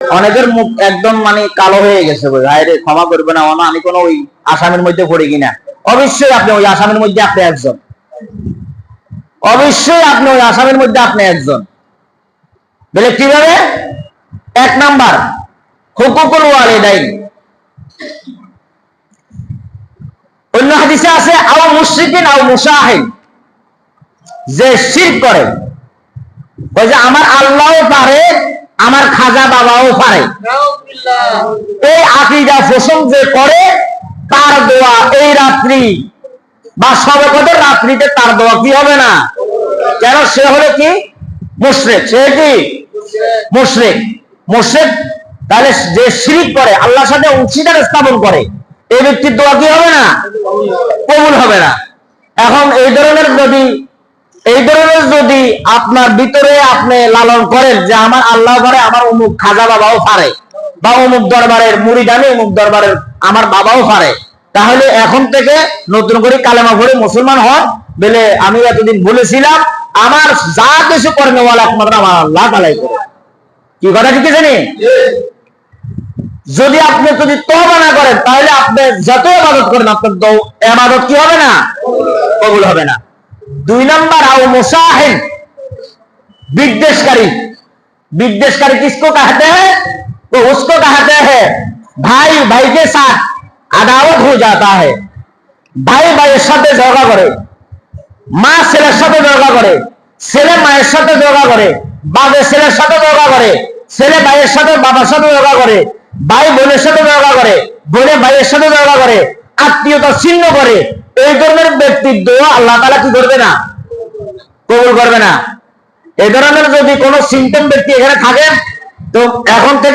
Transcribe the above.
অনেকের মুখ একদম মানে কালো হয়ে গেছে, ভাইরে ক্ষমা করবে না, আমি কোনো ওই আসামের মধ্যে পড়ি কিনা। অবশ্যই আপনি ওই আসামের মধ্যে আপনি একজন, অবশ্যই আপনি ওই আসামের মধ্যে আপনি একজন। বলে কিভাবে? এক নাম্বার, হুকুকুল ওয়ালিদাইন। অন্য হাদিসে আছে আও মুশরিকিন আও মুশাহিন, যে শিরক করে, ওই যে আমার আল্লাহও পারে, আমার খাজা বাবাও পারে, এই আকীদা পোষণ যে করে, তার দোয়া এই রাত্রি বা শবে কদর রাত্রিতে তার দোয়া কি হবে না? কেন? সে হলো কি মুশরিক। সে কি মুশরিক? মুশরিক তাহলে যে শিরক করে, আল্লাহর সাথে অংশীদার স্থাপন করে, এই ব্যক্তির দোয়া কি হবে না? কবুল হবে না। এখন এই ধরনের যদি আপনার ভিতরে আপনি লালন করেন যে আমার আল্লাহ পারে, আমার অমুক খাজা বাবাও পারে, বা অমুক দরবারের মুরিদানি অমুক দরবারের আমার বাবাও পারে, তাহলে এখন থেকে নতুন করে কালেমা পড়ে মুসলমান হন। বলে আমি এতদিন বলেছিলাম আমার যা কিছু কর্মওয়ালা একমাত্র আমার আল্লাহ তাআলাই করে। কি কথা ঠিক আছে? যদি আপনি তওবা না করেন, তাহলে আপনি যত ইবাদত করেন আপনার ইবাদত কি হবে না? কবুল হবে না। দুই নাম্বার, আও মুশাহিন, विद्वेषकारी। विद्वेषकारी किसको कहते हैं? तो उसको कहते हैं भाई भाई के साथ अदावत हो जाता है, भाई भाइয়ের সাথে ঝগড়া করে, মা ছেলের সাথে ঝগড়া করে, ছেলে মায়ের সাথে ঝগড়া করে, বাবা ছেলের সাথে ঝগড়া করে, ছেলে ভাইয়ের সাথে বাবার সাথে ঝগড়া করে, ভাই বোনের সাথে ঝগড়া করে, বোনে ভাইয়ের সাথে ঝগড়া করে, আত্মীয়তা ছিন্ন করে, এই ধরনের ব্যক্তির দোয়া আল্লাহ তাআলা কি করবে না? কবুল করবে না। এই ধরনের যদি কোনো সিম্পটম ব্যক্তি এখানে থাকে, তো এখন থেকে